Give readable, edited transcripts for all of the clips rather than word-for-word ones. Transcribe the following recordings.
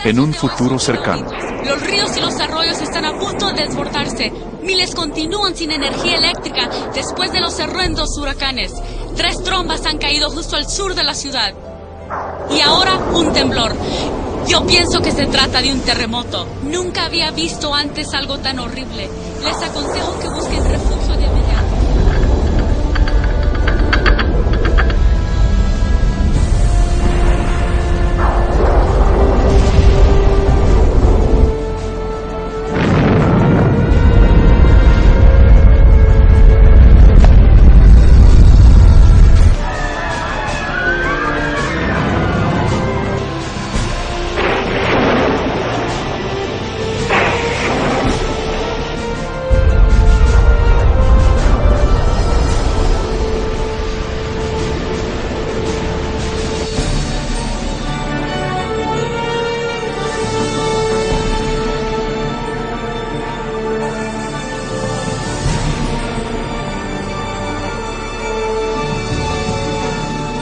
En un futuro cercano, los ríos y los arroyos están a punto de desbordarse. Miles continúan sin energía eléctrica después de los horrendos huracanes. 3 trombas han caído justo al sur de la ciudad. Y ahora un temblor. Yo pienso que se trata de un terremoto. Nunca había visto antes algo tan horrible. Les aconsejo que busquen refugio de inmediato.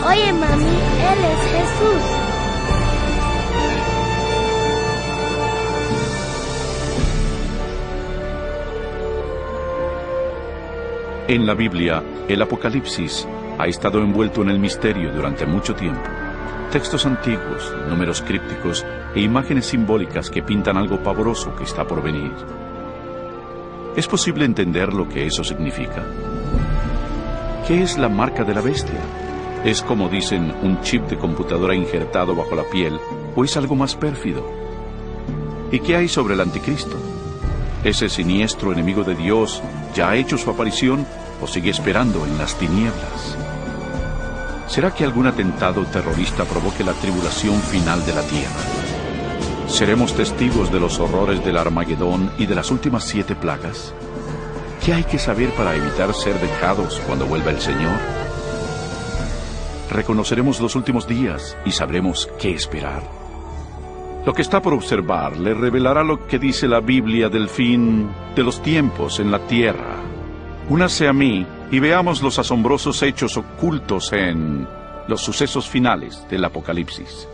Oye, mami, Él es Jesús. en la Biblia, el Apocalipsis ha estado envuelto en el misterio durante mucho tiempo. Textos antiguos, números crípticos e imágenes simbólicas que pintan algo pavoroso que está por venir. ¿Es posible entender lo que eso significa? ¿Qué es la marca de la bestia? ¿Es, como dicen, un chip de computadora injertado bajo la piel o es algo más pérfido? ¿Y qué hay sobre el anticristo? ¿Ese siniestro enemigo de Dios ya ha hecho su aparición o sigue esperando en las tinieblas? ¿Será que algún atentado terrorista provoque la tribulación final de la tierra? ¿Seremos testigos de los horrores del Armagedón y de las últimas 7 plagas? ¿Qué hay que saber para evitar ser dejados cuando vuelva el Señor? Reconoceremos los últimos días y sabremos qué esperar. Lo que está por observar le revelará lo que dice la Biblia del fin de los tiempos en la tierra. Únase a mí y veamos los asombrosos hechos ocultos en los sucesos finales del Apocalipsis.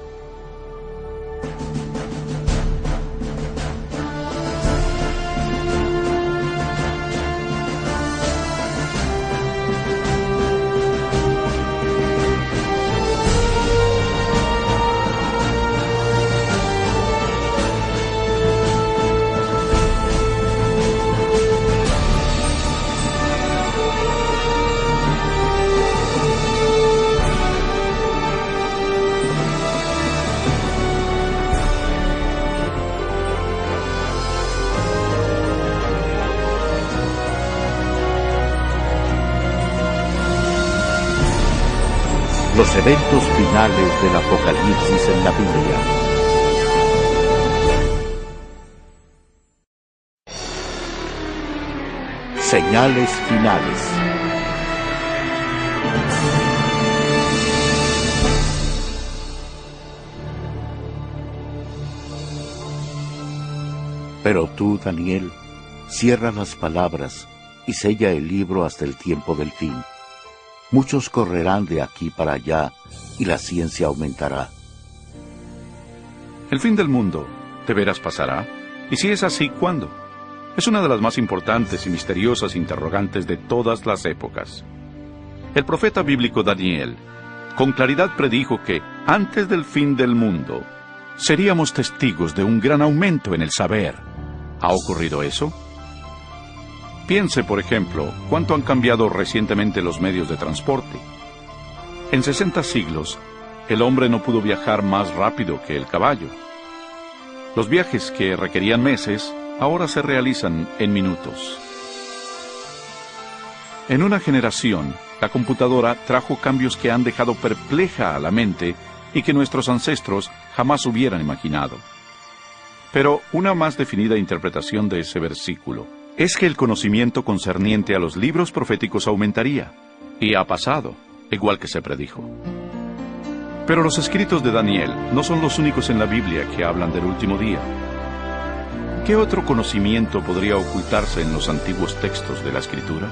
Los eventos finales del Apocalipsis en la Biblia. Señales finales. Pero tú, Daniel, cierra las palabras y sella el libro hasta el tiempo del fin. Muchos correrán de aquí para allá, y la ciencia aumentará. ¿El fin del mundo de veras pasará? Y si es así, ¿cuándo? Es una de las más importantes y misteriosas interrogantes de todas las épocas. El profeta bíblico Daniel, con claridad predijo que, antes del fin del mundo, seríamos testigos de un gran aumento en el saber. ¿Ha ocurrido eso? Piense, por ejemplo, cuánto han cambiado recientemente los medios de transporte. En 60 siglos, el hombre no pudo viajar más rápido que el caballo. Los viajes que requerían meses, ahora se realizan en minutos. En una generación, la computadora trajo cambios que han dejado perpleja a la mente y que nuestros ancestros jamás hubieran imaginado. Pero una más definida interpretación de ese versículo es que el conocimiento concerniente a los libros proféticos aumentaría, y ha pasado, igual que se predijo. Pero los escritos de Daniel no son los únicos en la Biblia que hablan del último día. ¿Qué otro conocimiento podría ocultarse en los antiguos textos de la Escritura?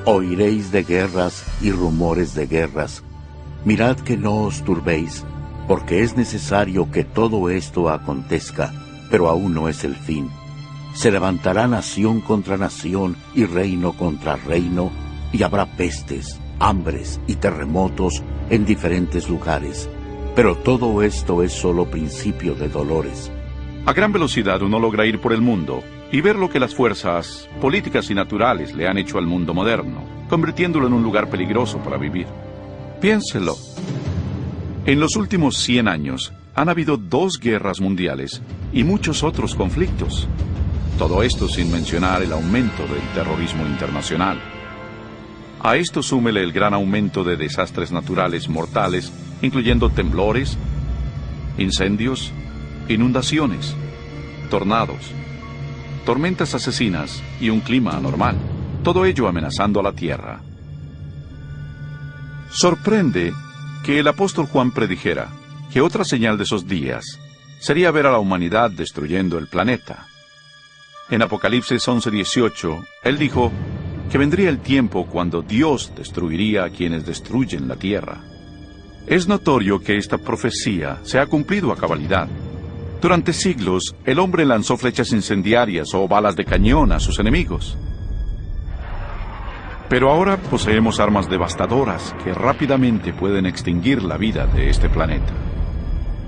Oiréis de guerras y rumores de guerras. Mirad que no os turbéis, porque es necesario que todo esto acontezca, pero aún no es el fin. Se levantará nación contra nación y reino contra reino, y habrá pestes, hambres y terremotos en diferentes lugares. Pero todo esto es solo principio de dolores. A gran velocidad uno logra ir por el mundo y ver lo que las fuerzas políticas y naturales le han hecho al mundo moderno, convirtiéndolo en un lugar peligroso para vivir. Piénselo. En los últimos 100 años han habido 2 guerras mundiales y muchos otros conflictos. Todo esto sin mencionar el aumento del terrorismo internacional. A esto súmele el gran aumento de desastres naturales mortales, incluyendo temblores, incendios, inundaciones, tornados, tormentas asesinas y un clima anormal, todo ello amenazando a la Tierra. Sorprende que el apóstol Juan predijera que otra señal de esos días sería ver a la humanidad destruyendo el planeta. En Apocalipsis 11:18, él dijo que vendría el tiempo cuando Dios destruiría a quienes destruyen la tierra. Es notorio que esta profecía se ha cumplido a cabalidad. Durante siglos, el hombre lanzó flechas incendiarias o balas de cañón a sus enemigos. Pero ahora poseemos armas devastadoras que rápidamente pueden extinguir la vida de este planeta.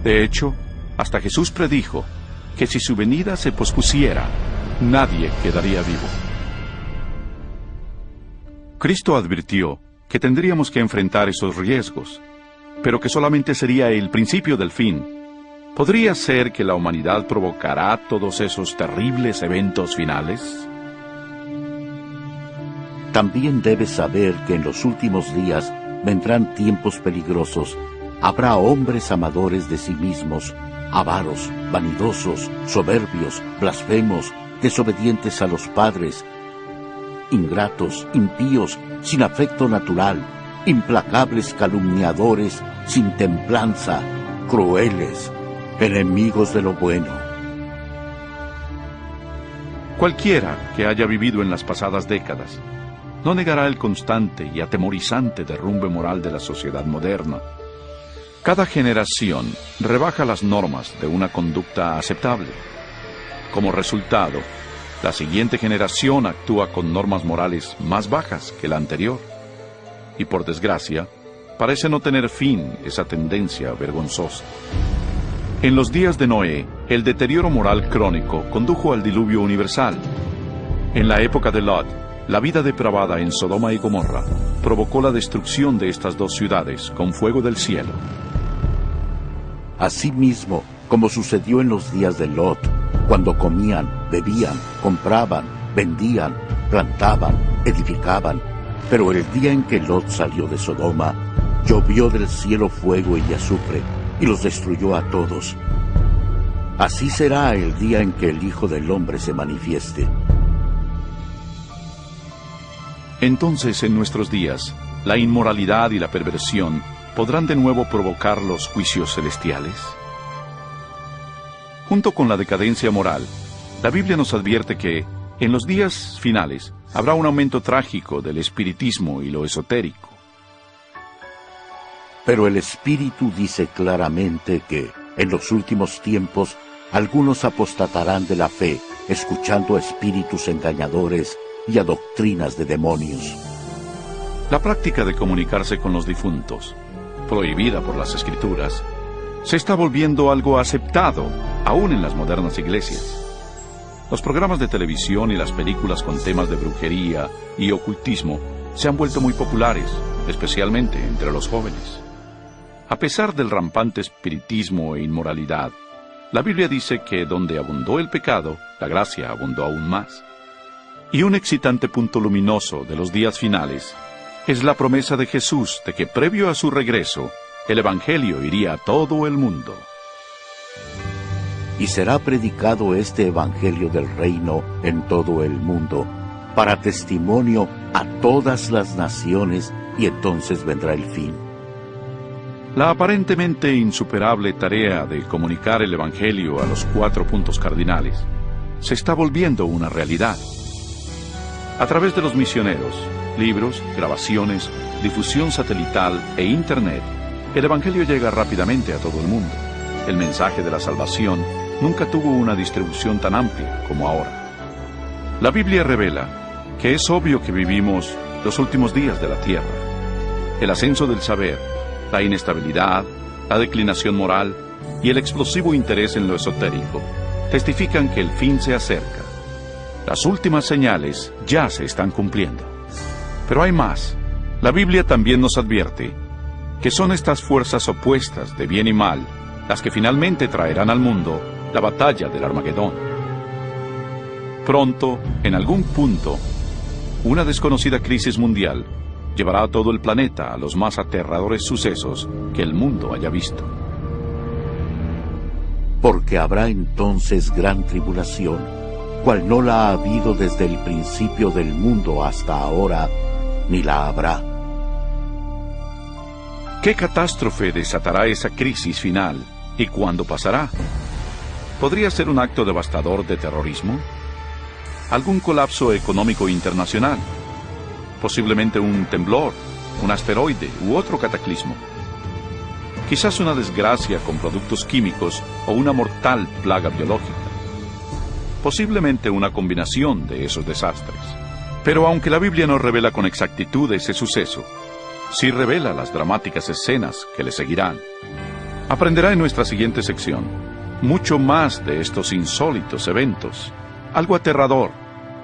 De hecho, hasta Jesús predijo que si su venida se pospusiera, nadie quedaría vivo. Cristo advirtió que tendríamos que enfrentar esos riesgos, pero que solamente sería el principio del fin. ¿Podría ser que la humanidad provocará todos esos terribles eventos finales? También debes saber que en los últimos días vendrán tiempos peligrosos. Habrá hombres amadores de sí mismos, avaros, vanidosos, soberbios, blasfemos, desobedientes a los padres, ingratos, impíos, sin afecto natural, implacables calumniadores, sin templanza, crueles, enemigos de lo bueno. Cualquiera que haya vivido en las pasadas décadas no negará el constante y atemorizante derrumbe moral de la sociedad moderna. Cada generación rebaja las normas de una conducta aceptable. Como resultado, la siguiente generación actúa con normas morales más bajas que la anterior. Y por desgracia, parece no tener fin esa tendencia vergonzosa. En los días de Noé, el deterioro moral crónico condujo al diluvio universal. En la época de Lot, la vida depravada en Sodoma y Gomorra provocó la destrucción de estas 2 ciudades con fuego del cielo. Asimismo, como sucedió en los días de Lot, cuando comían, bebían, compraban, vendían, plantaban, edificaban, pero el día en que Lot salió de Sodoma, llovió del cielo fuego y azufre, y los destruyó a todos. Así será el día en que el Hijo del Hombre se manifieste. Entonces, en nuestros días, la inmoralidad y la perversión podrán de nuevo provocar los juicios celestiales. Junto con la decadencia moral, la Biblia nos advierte que, en los días finales, habrá un aumento trágico del espiritismo y lo esotérico. Pero el Espíritu dice claramente que, en los últimos tiempos, algunos apostatarán de la fe, escuchando a espíritus engañadores y a doctrinas de demonios. La práctica de comunicarse con los difuntos, prohibida por las Escrituras, se está volviendo algo aceptado, aún en las modernas iglesias. Los programas de televisión y las películas con temas de brujería y ocultismo se han vuelto muy populares, especialmente entre los jóvenes. A pesar del rampante espiritismo e inmoralidad, la Biblia dice que donde abundó el pecado, la gracia abundó aún más. Y un excitante punto luminoso de los días finales es la promesa de Jesús de que previo a su regreso, el Evangelio iría a todo el mundo. Y será predicado este Evangelio del reino en todo el mundo, para testimonio a todas las naciones, y entonces vendrá el fin. La aparentemente insuperable tarea de comunicar el Evangelio a los 4 puntos cardinales se está volviendo una realidad. A través de los misioneros, libros, grabaciones, difusión satelital e Internet, el Evangelio llega rápidamente a todo el mundo. El mensaje de la salvación nunca tuvo una distribución tan amplia como ahora. La Biblia revela que es obvio que vivimos los últimos días de la tierra. El ascenso del saber, la inestabilidad, la declinación moral y el explosivo interés en lo esotérico testifican que el fin se acerca. Las últimas señales ya se están cumpliendo. Pero hay más. La Biblia también nos advierte que son estas fuerzas opuestas de bien y mal las que finalmente traerán al mundo la batalla del Armagedón. Pronto, en algún punto, una desconocida crisis mundial llevará a todo el planeta a los más aterradores sucesos que el mundo haya visto. Porque habrá entonces gran tribulación, cual no la ha habido desde el principio del mundo hasta ahora, ni la habrá. ¿Qué catástrofe desatará esa crisis final y cuándo pasará? ¿Podría ser un acto devastador de terrorismo? ¿Algún colapso económico internacional? Posiblemente un temblor, un asteroide u otro cataclismo. Quizás una desgracia con productos químicos o una mortal plaga biológica. Posiblemente una combinación de esos desastres. Pero aunque la Biblia no revela con exactitud ese suceso, sí revela las dramáticas escenas que le seguirán. Aprenderá en nuestra siguiente sección mucho más de estos insólitos eventos, algo aterrador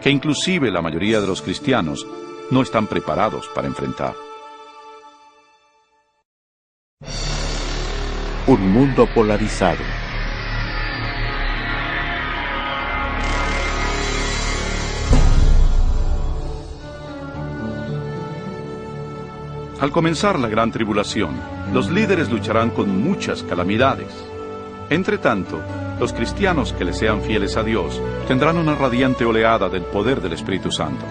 que inclusive la mayoría de los cristianos no están preparados para enfrentar. Un mundo polarizado. Al comenzar la gran tribulación, los líderes lucharán con muchas calamidades. Entre tanto, los cristianos que le sean fieles a Dios tendrán una radiante oleada del poder del Espíritu Santo.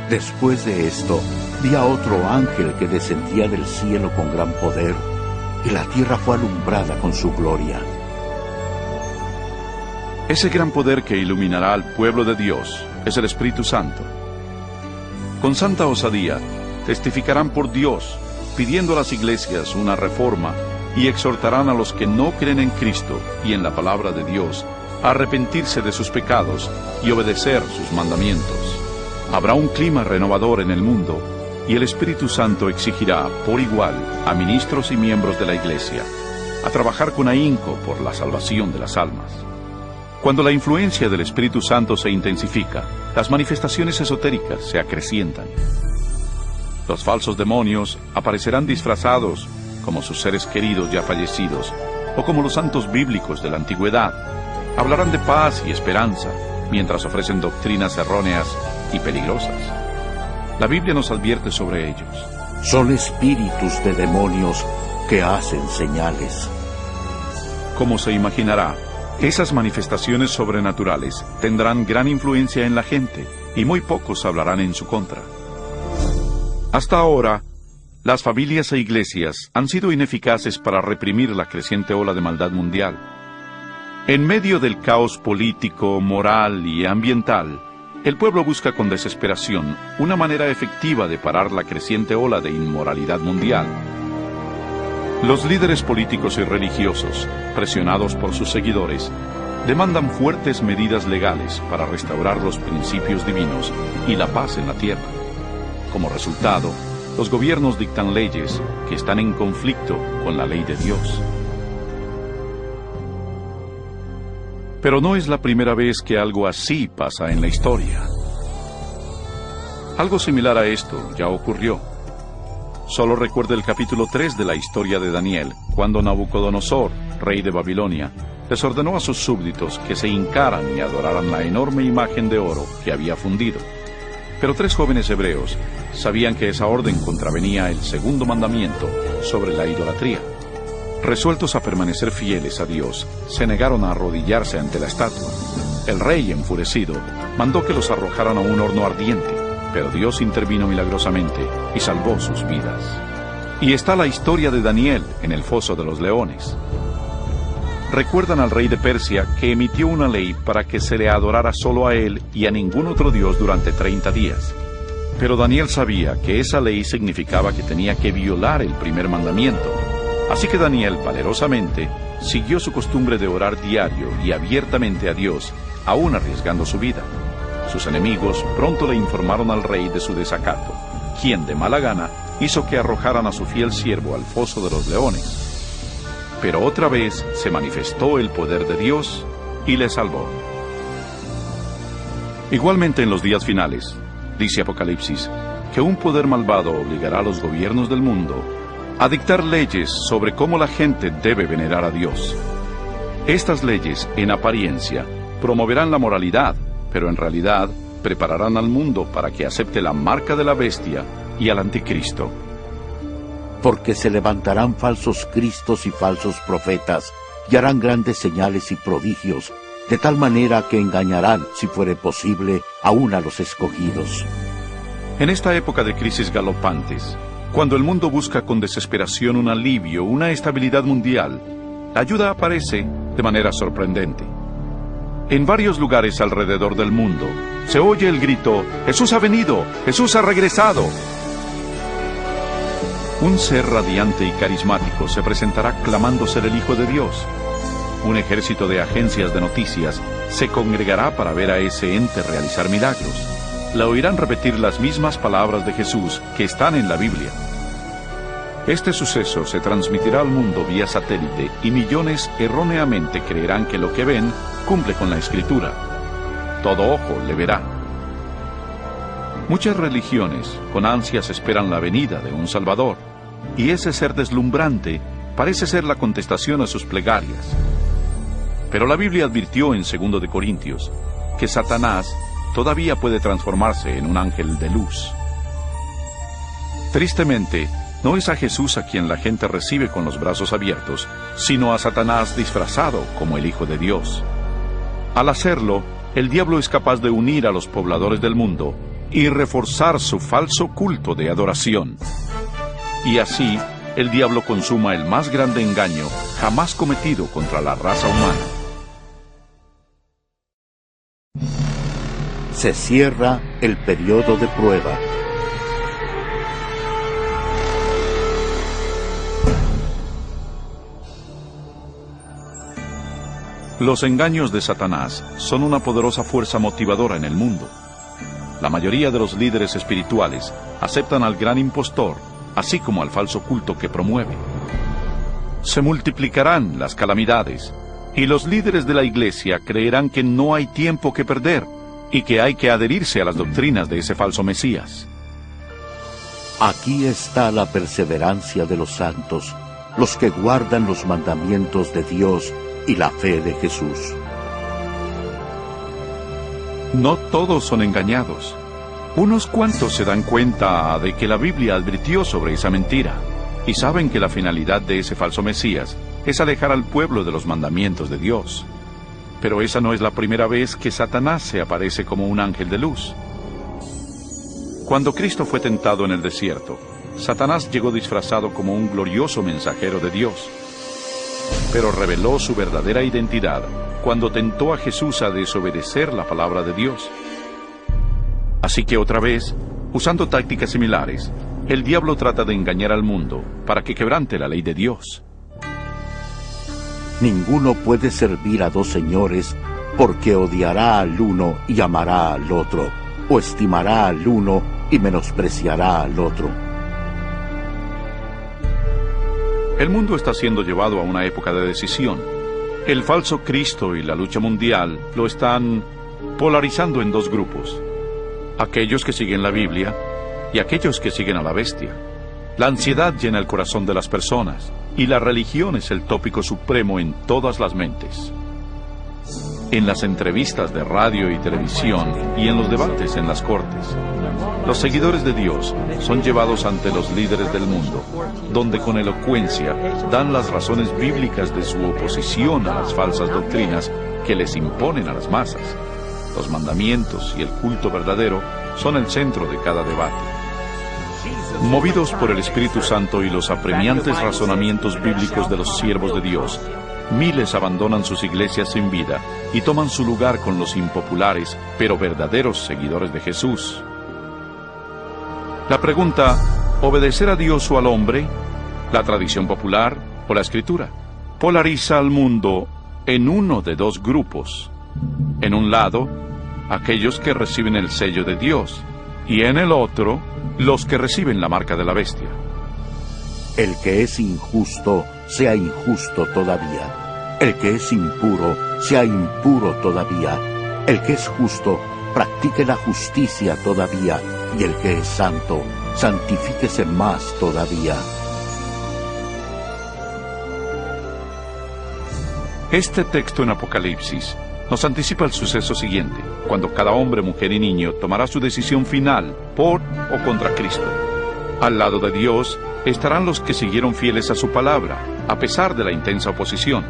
Después de esto, vi a otro ángel que descendía del cielo con gran poder, y la tierra fue alumbrada con su gloria. Ese gran poder que iluminará al pueblo de Dios es el Espíritu Santo. Con santa osadía, testificarán por Dios, pidiendo a las iglesias una reforma, y exhortarán a los que no creen en Cristo y en la palabra de Dios a arrepentirse de sus pecados y obedecer sus mandamientos. Habrá un clima renovador en el mundo, y el Espíritu Santo exigirá por igual a ministros y miembros de la iglesia a trabajar con ahínco por la salvación de las almas. Cuando la influencia del Espíritu Santo se intensifica, las manifestaciones esotéricas se acrecientan. Los falsos demonios aparecerán disfrazados como sus seres queridos ya fallecidos o como los santos bíblicos de la antigüedad. Hablarán de paz y esperanza mientras ofrecen doctrinas erróneas y peligrosas. La Biblia nos advierte sobre ellos. Son espíritus de demonios que hacen señales. Como se imaginará, esas manifestaciones sobrenaturales tendrán gran influencia en la gente y muy pocos hablarán en su contra. Hasta ahora, las familias e iglesias han sido ineficaces para reprimir la creciente ola de maldad mundial. En medio del caos político, moral y ambiental, el pueblo busca con desesperación una manera efectiva de parar la creciente ola de inmoralidad mundial. Los líderes políticos y religiosos, presionados por sus seguidores, demandan fuertes medidas legales para restaurar los principios divinos y la paz en la tierra. Como resultado, los gobiernos dictan leyes que están en conflicto con la ley de Dios. Pero no es la primera vez que algo así pasa en la historia. Algo similar a esto ya ocurrió. Solo recuerda el capítulo 3 de la historia de Daniel, cuando Nabucodonosor, rey de Babilonia, les ordenó a sus súbditos que se hincaran y adoraran la enorme imagen de oro que había fundido. Pero 3 jóvenes hebreos sabían que esa orden contravenía el segundo mandamiento sobre la idolatría. Resueltos a permanecer fieles a Dios, se negaron a arrodillarse ante la estatua. El rey, enfurecido, mandó que los arrojaran a un horno ardiente, pero Dios intervino milagrosamente y salvó sus vidas. Y está la historia de Daniel en el foso de los leones. recuerdan al rey de Persia que emitió una ley para que se le adorara solo a él y a ningún otro dios durante 30 días. Pero Daniel sabía que esa ley significaba que tenía que violar el primer mandamiento. Así que Daniel, valerosamente, siguió su costumbre de orar diario y abiertamente a Dios, aún arriesgando su vida. Sus enemigos pronto le informaron al rey de su desacato, quien de mala gana hizo que arrojaran a su fiel siervo al foso de los leones. Pero otra vez se manifestó el poder de Dios y le salvó. Igualmente en los días finales, dice Apocalipsis, que un poder malvado obligará a los gobiernos del mundo a dictar leyes sobre cómo la gente debe venerar a Dios. Estas leyes, en apariencia, promoverán la moralidad, pero en realidad prepararán al mundo para que acepte la marca de la bestia y al anticristo. Porque se levantarán falsos cristos y falsos profetas, y harán grandes señales y prodigios, de tal manera que engañarán, si fuere posible, aún a los escogidos. En esta época de crisis galopantes, cuando el mundo busca con desesperación un alivio, una estabilidad mundial, la ayuda aparece de manera sorprendente. En varios lugares alrededor del mundo se oye el grito: ¡Jesús ha venido! ¡Jesús ha regresado! Un ser radiante y carismático se presentará clamando ser el Hijo de Dios. Un ejército de agencias de noticias se congregará para ver a ese ente realizar milagros. La oirán repetir las mismas palabras de Jesús que están en la Biblia. Este suceso se transmitirá al mundo vía satélite y millones erróneamente creerán que lo que ven cumple con la Escritura. Todo ojo le verá. Muchas religiones con ansias esperan la venida de un Salvador, y ese ser deslumbrante parece ser la contestación a sus plegarias. Pero la Biblia advirtió en 2 de Corintios que Satanás todavía puede transformarse en un ángel de luz. Tristemente, no es a Jesús a quien la gente recibe con los brazos abiertos, sino a Satanás disfrazado como el Hijo de Dios. Al hacerlo, el diablo es capaz de unir a los pobladores del mundo y reforzar su falso culto de adoración. Y así, el diablo consuma el más grande engaño jamás cometido contra la raza humana. Se cierra el periodo de prueba. Los engaños de Satanás son una poderosa fuerza motivadora en el mundo. La mayoría de los líderes espirituales aceptan al gran impostor, así como al falso culto que promueve. Se multiplicarán las calamidades, y los líderes de la iglesia creerán que no hay tiempo que perder, y que hay que adherirse a las doctrinas de ese falso Mesías. Aquí está la perseverancia de los santos, los que guardan los mandamientos de Dios y la fe de Jesús. No todos son engañados. Unos cuantos se dan cuenta de que la Biblia advirtió sobre esa mentira, y saben que la finalidad de ese falso Mesías es alejar al pueblo de los mandamientos de Dios. Pero esa no es la primera vez que Satanás se aparece como un ángel de luz. Cuando Cristo fue tentado en el desierto, Satanás llegó disfrazado como un glorioso mensajero de Dios. Pero reveló su verdadera identidad cuando tentó a Jesús a desobedecer la palabra de Dios. Así que otra vez, usando tácticas similares, el diablo trata de engañar al mundo para que quebrante la ley de Dios. Ninguno puede servir a dos señores, porque odiará al uno y amará al otro, o estimará al uno y menospreciará al otro. El mundo está siendo llevado a una época de decisión. El falso Cristo y la lucha mundial lo están polarizando en dos grupos: aquellos que siguen la Biblia y aquellos que siguen a la bestia. La ansiedad llena el corazón de las personas, y la religión es el tópico supremo en todas las mentes. En las entrevistas de radio y televisión y en los debates en las cortes, los seguidores de Dios son llevados ante los líderes del mundo, donde con elocuencia dan las razones bíblicas de su oposición a las falsas doctrinas que les imponen a las masas. Los mandamientos y el culto verdadero son el centro de cada debate. Movidos por el Espíritu Santo y los apremiantes razonamientos bíblicos de los siervos de Dios, miles abandonan sus iglesias sin vida y toman su lugar con los impopulares, pero verdaderos seguidores de Jesús. La pregunta, ¿obedecer a Dios o al hombre? ¿La tradición popular o la Escritura? Polariza al mundo en uno de dos grupos. En un lado, aquellos que reciben el sello de Dios, y en el otro, los que reciben la marca de la bestia. El que es injusto, sea injusto todavía. El que es impuro, sea impuro todavía. El que es justo, practique la justicia todavía. Y el que es santo, santifíquese más todavía. Este texto en Apocalipsis nos anticipa el suceso siguiente, cuando cada hombre, mujer y niño tomará su decisión final por o contra Cristo. Al lado de Dios estarán los que siguieron fieles a su palabra, a pesar de la intensa oposición.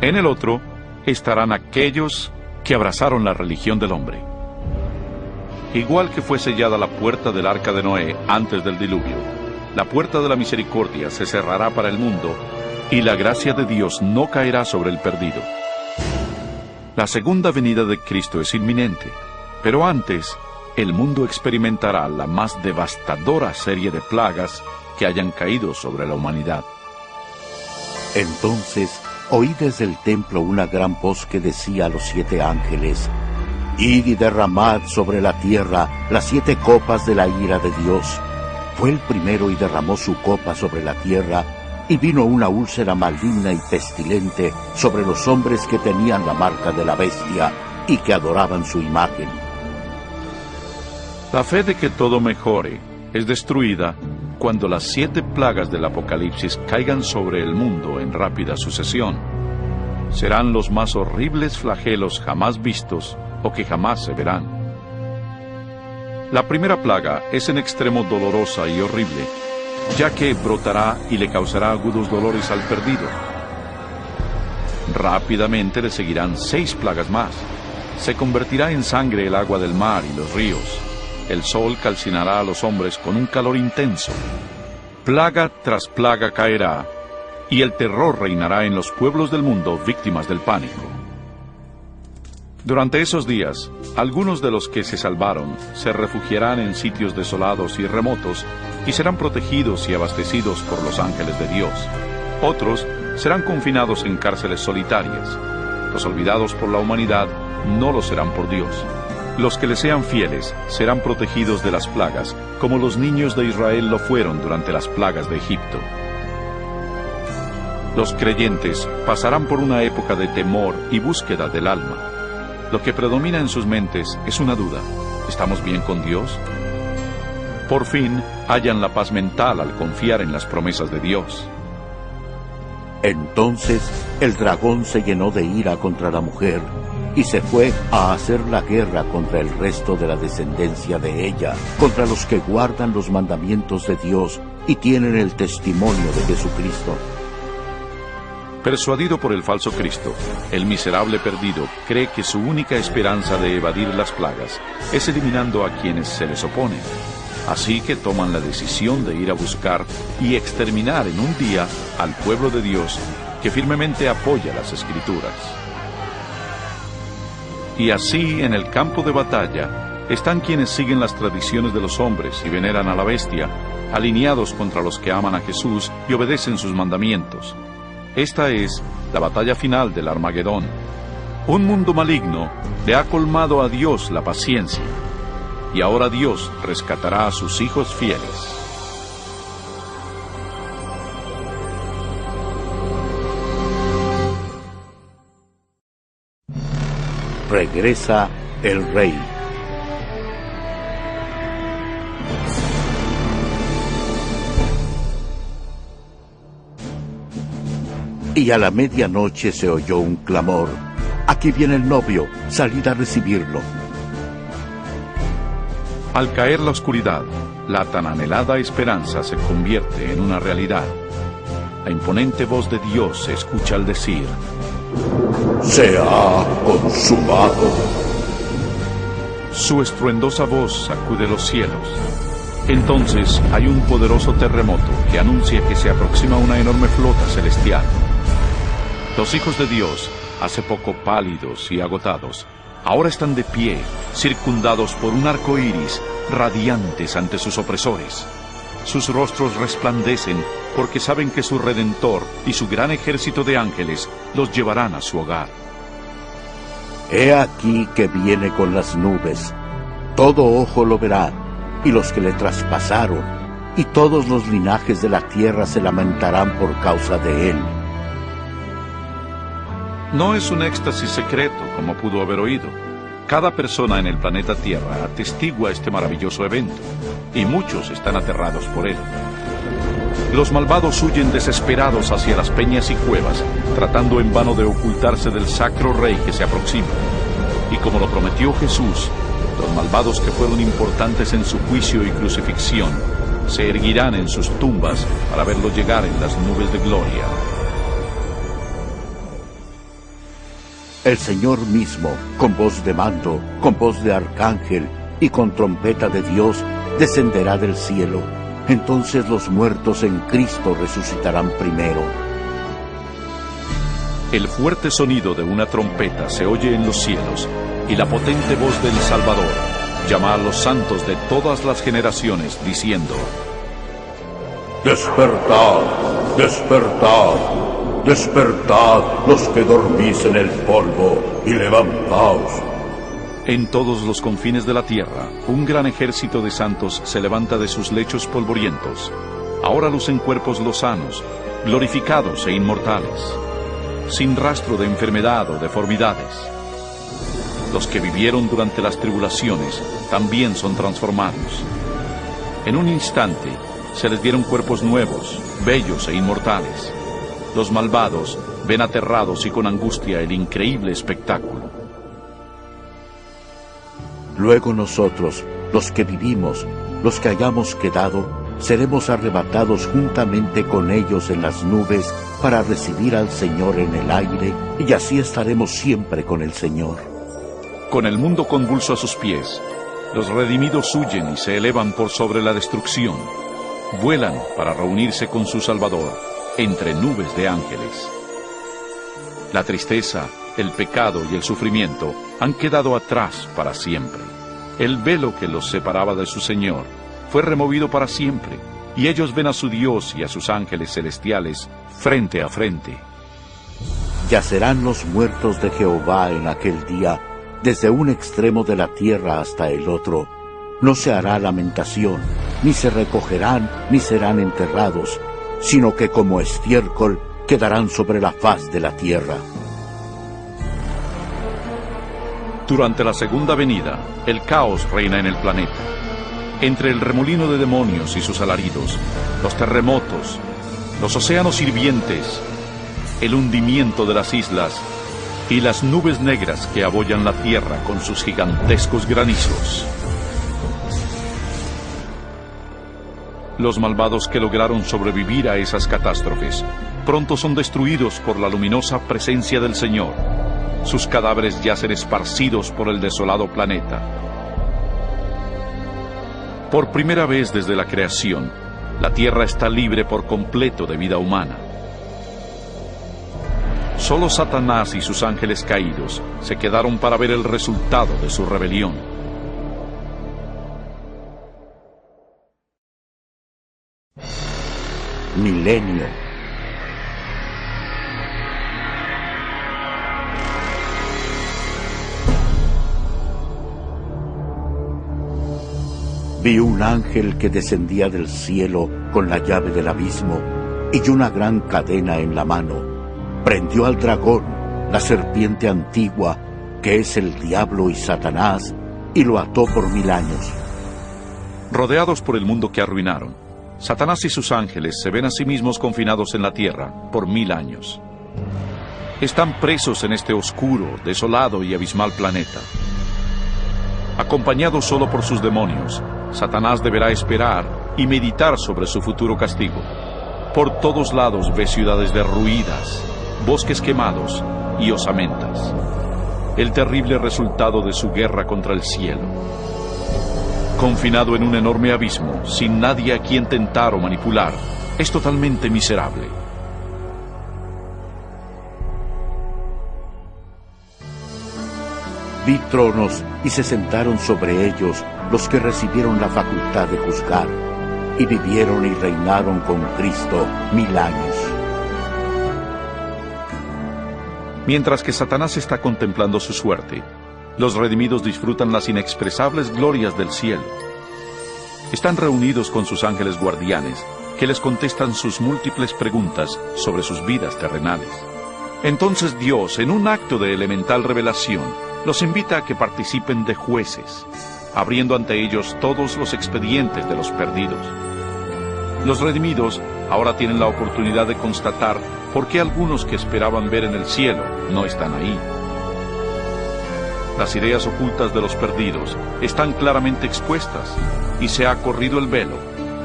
En el otro estarán aquellos que abrazaron la religión del hombre. Igual que fue sellada la puerta del arca de Noé antes del diluvio, la puerta de la misericordia se cerrará para el mundo y la gracia de Dios no caerá sobre el perdido. La segunda venida de Cristo es inminente, pero antes, el mundo experimentará la más devastadora serie de plagas que hayan caído sobre la humanidad. Entonces oí desde el templo una gran voz que decía a los 7 ángeles: Id y derramad sobre la tierra las 7 copas de la ira de Dios. Fue el primero y derramó su copa sobre la tierra, y vino una úlcera maligna y pestilente sobre los hombres que tenían la marca de la bestia y que adoraban su imagen. La fe de que todo mejore es destruida cuando las 7 plagas del Apocalipsis caigan sobre el mundo en rápida sucesión. Serán los más horribles flagelos jamás vistos o que jamás se verán. La primera plaga es en extremo dolorosa y horrible, ya que brotará y le causará agudos dolores al perdido. Rápidamente le seguirán 6 plagas más. Se convertirá en sangre el agua del mar y los ríos. El sol calcinará a los hombres con un calor intenso. Plaga tras plaga caerá, y el terror reinará en los pueblos del mundo víctimas del pánico. Durante esos días, algunos de los que se salvaron se refugiarán en sitios desolados y remotos y serán protegidos y abastecidos por los ángeles de Dios. Otros serán confinados en cárceles solitarias. Los olvidados por la humanidad no lo serán por Dios. Los que le sean fieles serán protegidos de las plagas, como los niños de Israel lo fueron durante las plagas de Egipto. Los creyentes pasarán por una época de temor y búsqueda del alma. Lo que predomina en sus mentes es una duda: ¿estamos bien con Dios? Por fin, hallan la paz mental al confiar en las promesas de Dios. Entonces el dragón se llenó de ira contra la mujer y se fue a hacer la guerra contra el resto de la descendencia de ella, contra los que guardan los mandamientos de Dios y tienen el testimonio de Jesucristo. Persuadido por el falso Cristo, el miserable perdido cree que su única esperanza de evadir las plagas es eliminando a quienes se les oponen. Así que toman la decisión de ir a buscar y exterminar en un día al pueblo de Dios que firmemente apoya las Escrituras. Y así, en el campo de batalla, están quienes siguen las tradiciones de los hombres y veneran a la bestia, alineados contra los que aman a Jesús y obedecen sus mandamientos. Esta es la batalla final del Armagedón. Un mundo maligno le ha colmado a Dios la paciencia, y ahora Dios rescatará a sus hijos fieles. Regresa el rey. Y a la medianoche se oyó un clamor: «Aquí viene el novio, salid a recibirlo». Al caer la oscuridad, la tan anhelada esperanza se convierte en una realidad. La imponente voz de Dios se escucha al decir: «Se ha consumado». Su estruendosa voz sacude los cielos. Entonces hay un poderoso terremoto que anuncia que se aproxima una enorme flota celestial. Los hijos de Dios, hace poco pálidos y agotados, ahora están de pie, circundados por un arco iris, radiantes ante sus opresores. Sus rostros resplandecen porque saben que su Redentor y su gran ejército de ángeles los llevarán a su hogar. He aquí que viene con las nubes. Todo ojo lo verá, y los que le traspasaron, y todos los linajes de la tierra se lamentarán por causa de él. No es un éxtasis secreto, como pudo haber oído. Cada persona en el planeta Tierra atestigua este maravilloso evento, y muchos están aterrados por él. Los malvados huyen desesperados hacia las peñas y cuevas, tratando en vano de ocultarse del sacro rey que se aproxima. Y como lo prometió Jesús, los malvados que fueron importantes en su juicio y crucifixión, se erguirán en sus tumbas para verlo llegar en las nubes de gloria. El Señor mismo, con voz de mando, con voz de arcángel y con trompeta de Dios, descenderá del cielo. Entonces los muertos en Cristo resucitarán primero. El fuerte sonido de una trompeta se oye en los cielos, y la potente voz del Salvador llama a los santos de todas las generaciones, diciendo: Despertad, despertad, despertad los que dormís en el polvo, y levantaos. En todos los confines de la tierra, un gran ejército de santos se levanta de sus lechos polvorientos. Ahora lucen cuerpos lozanos, glorificados e inmortales, sin rastro de enfermedad o deformidades. Los que vivieron durante las tribulaciones también son transformados. En un instante se les dieron cuerpos nuevos, bellos e inmortales. Los malvados ven aterrados y con angustia el increíble espectáculo. Luego nosotros, los que vivimos, los que hayamos quedado, seremos arrebatados juntamente con ellos en las nubes para recibir al Señor en el aire, y así estaremos siempre con el Señor. Con el mundo convulso a sus pies, los redimidos huyen y se elevan por sobre la destrucción. Vuelan para reunirse con su Salvador entre nubes de ángeles. La tristeza, el pecado y el sufrimiento han quedado atrás para siempre. El velo que los separaba de su Señor fue removido para siempre, y ellos ven a su Dios y a sus ángeles celestiales frente a frente. Yacerán los muertos de Jehová en aquel día, desde un extremo de la tierra hasta el otro. No se hará lamentación, ni se recogerán, ni serán enterrados, sino que como estiércol quedarán sobre la faz de la tierra. Durante la segunda venida, el caos reina en el planeta. Entre el remolino de demonios y sus alaridos, los terremotos, los océanos hirvientes, el hundimiento de las islas y las nubes negras que abollan la tierra con sus gigantescos granizos. Los malvados que lograron sobrevivir a esas catástrofes pronto son destruidos por la luminosa presencia del Señor. Sus cadáveres yacen esparcidos por el desolado planeta. Por primera vez desde la creación, la tierra está libre por completo de vida humana. Solo Satanás y sus ángeles caídos se quedaron para ver el resultado de su rebelión. Milenio. Vi un ángel que descendía del cielo con la llave del abismo y una gran cadena en la mano. Prendió al dragón, la serpiente antigua, que es el diablo y Satanás, y lo ató por 1000 años. Rodeados por el mundo que arruinaron, Satanás y sus ángeles se ven a sí mismos confinados en la tierra por 1000 años. Están presos en este oscuro, desolado y abismal planeta. Acompañado solo por sus demonios, Satanás deberá esperar y meditar sobre su futuro castigo. Por todos lados ve ciudades derruidas, bosques quemados y osamentas. El terrible resultado de su guerra contra el cielo. Confinado en un enorme abismo, sin nadie a quien tentar o manipular, es totalmente miserable. Vi tronos y se sentaron sobre ellos los que recibieron la facultad de juzgar, y vivieron y reinaron con Cristo 1000 años. Mientras que Satanás está contemplando su suerte, los redimidos disfrutan las inexpresables glorias del cielo. Están reunidos con sus ángeles guardianes, que les contestan sus múltiples preguntas sobre sus vidas terrenales. Entonces Dios, en un acto de elemental revelación, los invita a que participen de jueces, abriendo ante ellos todos los expedientes de los perdidos. Los redimidos ahora tienen la oportunidad de constatar por qué algunos que esperaban ver en el cielo no están ahí. Las ideas ocultas de los perdidos están claramente expuestas y se ha corrido el velo,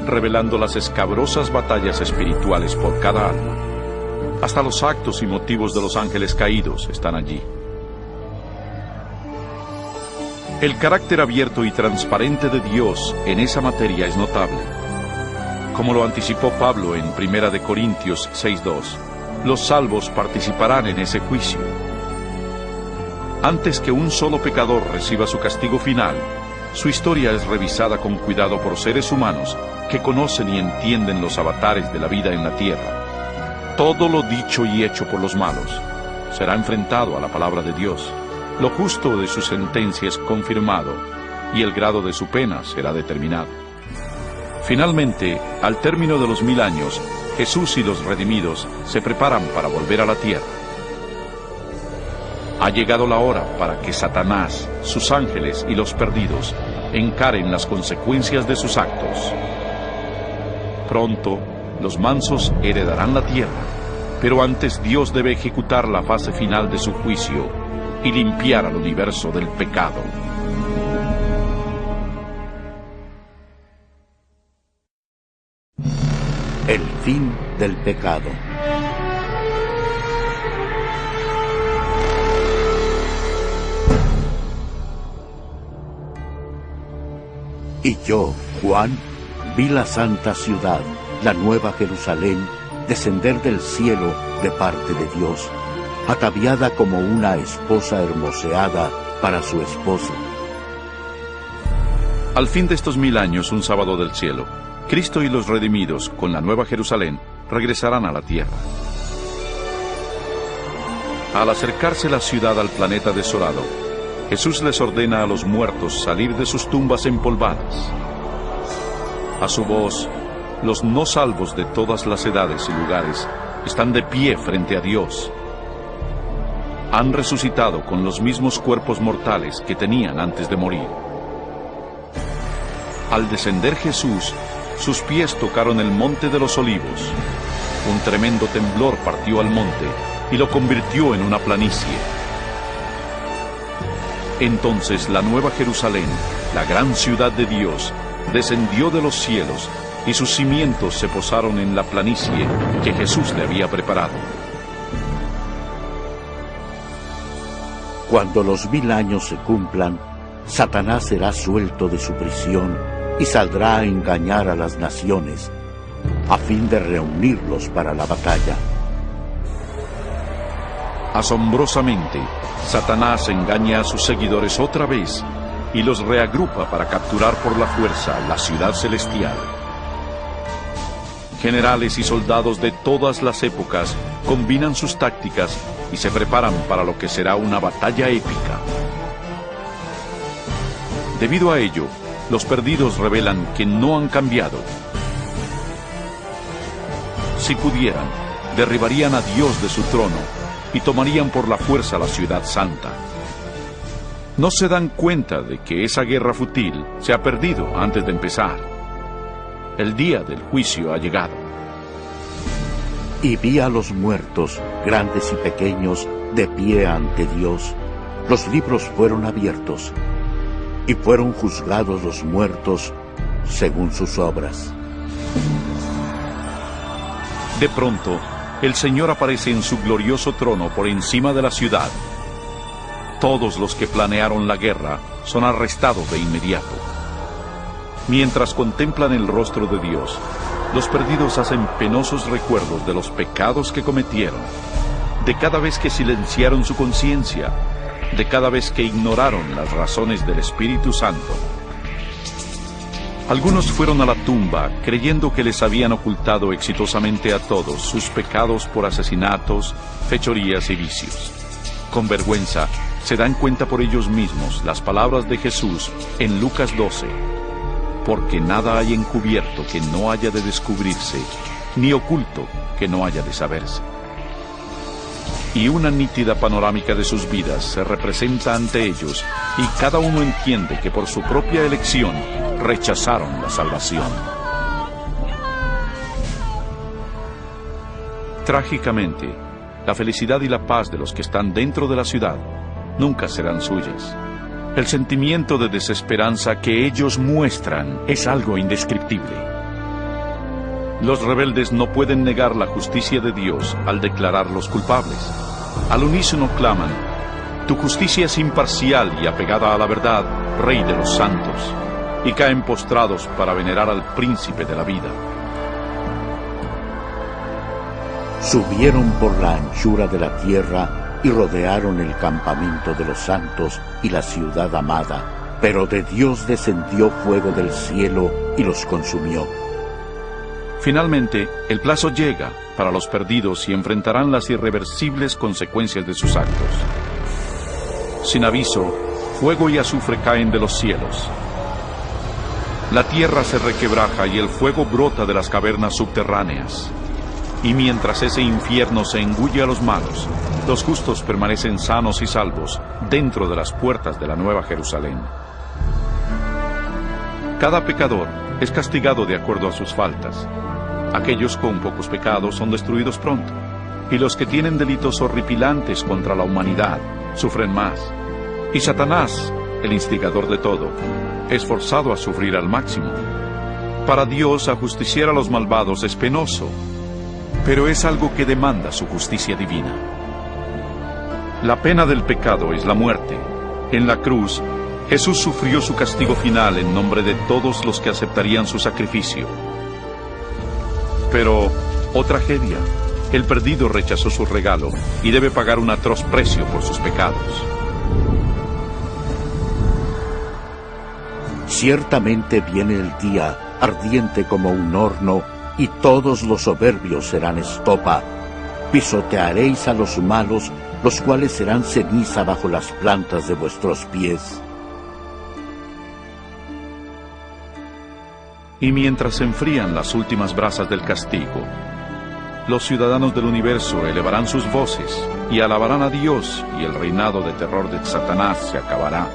revelando las escabrosas batallas espirituales por cada alma. Hasta los actos y motivos de los ángeles caídos están allí. El carácter abierto y transparente de Dios en esa materia es notable. Como lo anticipó Pablo en 1 Corintios 6:2, los salvos participarán en ese juicio. Antes que un solo pecador reciba su castigo final, su historia es revisada con cuidado por seres humanos que conocen y entienden los avatares de la vida en la tierra. Todo lo dicho y hecho por los malos será enfrentado a la palabra de Dios. Lo justo de su sentencia es confirmado y el grado de su pena será determinado. Finalmente, al término de los 1000 años, Jesús y los redimidos se preparan para volver a la tierra. Ha llegado la hora para que Satanás, sus ángeles y los perdidos encaren las consecuencias de sus actos. Pronto, los mansos heredarán la tierra, pero antes Dios debe ejecutar la fase final de su juicio y limpiar al universo del pecado. El fin del pecado. Y yo, Juan, vi la santa ciudad, la nueva Jerusalén, descender del cielo de parte de Dios, ataviada como una esposa hermoseada para su esposo. Al fin de estos 1000 años, un sábado del cielo, Cristo y los redimidos, con la nueva Jerusalén, regresarán a la tierra. Al acercarse la ciudad al planeta desolado, Jesús les ordena a los muertos salir de sus tumbas empolvadas. A su voz, los no salvos de todas las edades y lugares están de pie frente a Dios. Han resucitado con los mismos cuerpos mortales que tenían antes de morir. Al descender Jesús, sus pies tocaron el monte de los olivos. Un tremendo temblor partió al monte y lo convirtió en una planicie. Entonces la nueva Jerusalén, la gran ciudad de Dios, descendió de los cielos y sus cimientos se posaron en la planicie que Jesús le había preparado. Cuando los 1000 años se cumplan, Satanás será suelto de su prisión y saldrá a engañar a las naciones, a fin de reunirlos para la batalla. Asombrosamente, Satanás engaña a sus seguidores otra vez y los reagrupa para capturar por la fuerza la ciudad celestial. Generales y soldados de todas las épocas combinan sus tácticas y se preparan para lo que será una batalla épica. Debido a ello, los perdidos revelan que no han cambiado. Si pudieran, derribarían a Dios de su trono y tomarían por la fuerza la ciudad santa. No se dan cuenta de que esa guerra fútil se ha perdido antes de empezar. El día del juicio ha llegado. Y vi a los muertos, grandes y pequeños, de pie ante Dios. Los libros fueron abiertos, y fueron juzgados los muertos según sus obras. De pronto, el Señor aparece en su glorioso trono por encima de la ciudad. Todos los que planearon la guerra son arrestados de inmediato. Mientras contemplan el rostro de Dios, los perdidos hacen penosos recuerdos de los pecados que cometieron, de cada vez que silenciaron su conciencia de cada vez que ignoraron las razones del Espíritu Santo. Algunos fueron a la tumba creyendo que les habían ocultado exitosamente a todos sus pecados por asesinatos, fechorías y vicios. Con vergüenza, se dan cuenta por ellos mismos las palabras de Jesús en Lucas 12. Porque nada hay encubierto que no haya de descubrirse, ni oculto que no haya de saberse. Y una nítida panorámica de sus vidas se representa ante ellos, y cada uno entiende que por su propia elección rechazaron la salvación. Trágicamente, la felicidad y la paz de los que están dentro de la ciudad nunca serán suyas. El sentimiento de desesperanza que ellos muestran es algo indescriptible. Los rebeldes no pueden negar la justicia de Dios al declararlos culpables. Al unísono claman: tu justicia es imparcial y apegada a la verdad, Rey de los santos, y caen postrados para venerar al príncipe de la vida. Subieron por la anchura de la tierra y rodearon el campamento de los santos y la ciudad amada, pero de Dios descendió fuego del cielo y los consumió. Finalmente, el plazo llega para los perdidos y enfrentarán las irreversibles consecuencias de sus actos. Sin aviso, fuego y azufre caen de los cielos. La tierra se requebraja y el fuego brota de las cavernas subterráneas. Y mientras ese infierno se engulle a los malos, los justos permanecen sanos y salvos dentro de las puertas de la Nueva Jerusalén. Cada pecador es castigado de acuerdo a sus faltas. Aquellos con pocos pecados son destruidos pronto, y los que tienen delitos horripilantes contra la humanidad sufren más. Y Satanás, el instigador de todo, es forzado a sufrir al máximo. Para Dios, ajusticiar a los malvados es penoso, pero es algo que demanda su justicia divina. La pena del pecado es la muerte. En la cruz, Jesús sufrió su castigo final en nombre de todos los que aceptarían su sacrificio. Pero, oh tragedia, el perdido rechazó su regalo y debe pagar un atroz precio por sus pecados. Ciertamente viene el día, ardiente como un horno, y todos los soberbios serán estopa. Pisotearéis a los malos, los cuales serán ceniza bajo las plantas de vuestros pies. Y mientras se enfrían las últimas brasas del castigo, los ciudadanos del universo elevarán sus voces y alabarán a Dios, y el reinado de terror de Satanás se acabará.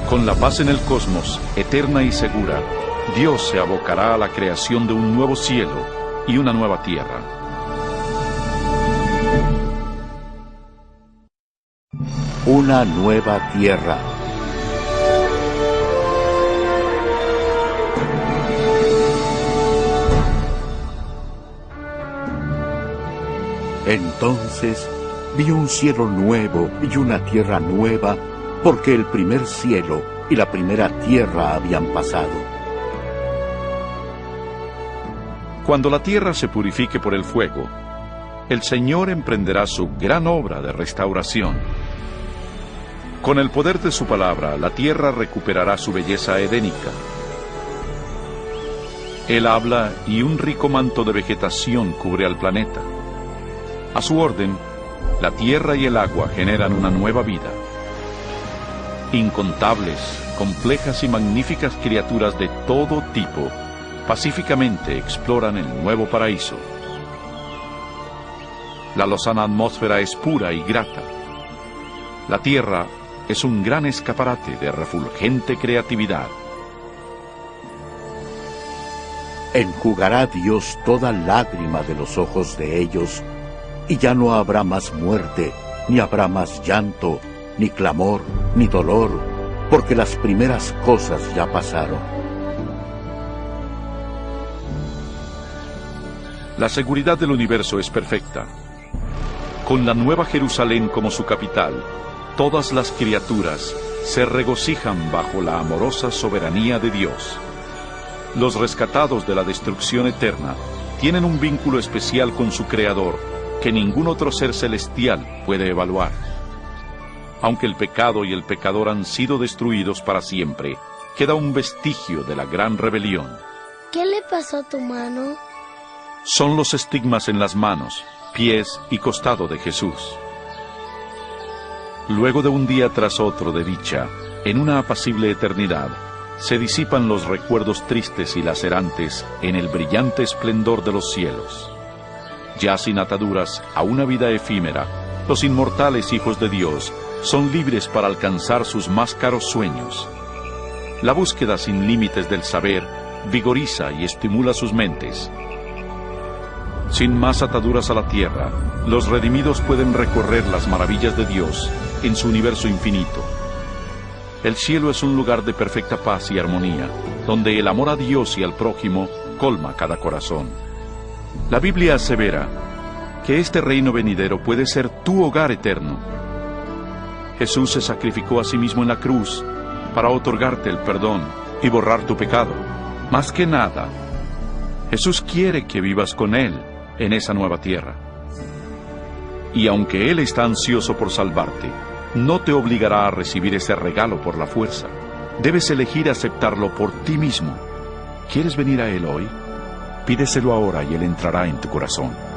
Con la paz en el cosmos, eterna y segura, Dios se abocará a la creación de un nuevo cielo y una nueva tierra. Una nueva tierra. Entonces vi un cielo nuevo y una tierra nueva, porque el primer cielo y la primera tierra habían pasado. Cuando la tierra se purifique por el fuego, el Señor emprenderá su gran obra de restauración. Con el poder de su palabra, la tierra recuperará su belleza edénica. Él habla y un rico manto de vegetación cubre al planeta. A su orden, la tierra y el agua generan una nueva vida. Incontables, complejas y magníficas criaturas de todo tipo pacíficamente exploran el nuevo paraíso. La lozana atmósfera es pura y grata. La tierra es un gran escaparate de refulgente creatividad. Enjugará Dios toda lágrima de los ojos de ellos, y ya no habrá más muerte, ni habrá más llanto, ni clamor, ni dolor, porque las primeras cosas ya pasaron. La seguridad del universo es perfecta. Con la Nueva Jerusalén como su capital, todas las criaturas se regocijan bajo la amorosa soberanía de Dios. Los rescatados de la destrucción eterna tienen un vínculo especial con su Creador que ningún otro ser celestial puede evaluar. Aunque el pecado y el pecador han sido destruidos para siempre, queda un vestigio de la gran rebelión. ¿Qué le pasó a tu mano? Son los estigmas en las manos, pies y costado de Jesús. Luego de un día tras otro de dicha, en una apacible eternidad, se disipan los recuerdos tristes y lacerantes en el brillante esplendor de los cielos. Ya sin ataduras a una vida efímera, los inmortales hijos de Dios son libres para alcanzar sus más caros sueños. La búsqueda sin límites del saber vigoriza y estimula sus mentes. Sin más ataduras a la tierra, los redimidos pueden recorrer las maravillas de Dios en su universo infinito. El cielo es un lugar de perfecta paz y armonía, donde el amor a Dios y al prójimo colma cada corazón. La Biblia asevera que este reino venidero puede ser tu hogar eterno. Jesús se sacrificó a sí mismo en la cruz para otorgarte el perdón y borrar tu pecado. Más que nada, Jesús quiere que vivas con Él en esa nueva tierra. Y aunque Él está ansioso por salvarte, no te obligará a recibir ese regalo por la fuerza. Debes elegir aceptarlo por ti mismo. ¿Quieres venir a Él hoy? Pídeselo ahora y Él entrará en tu corazón.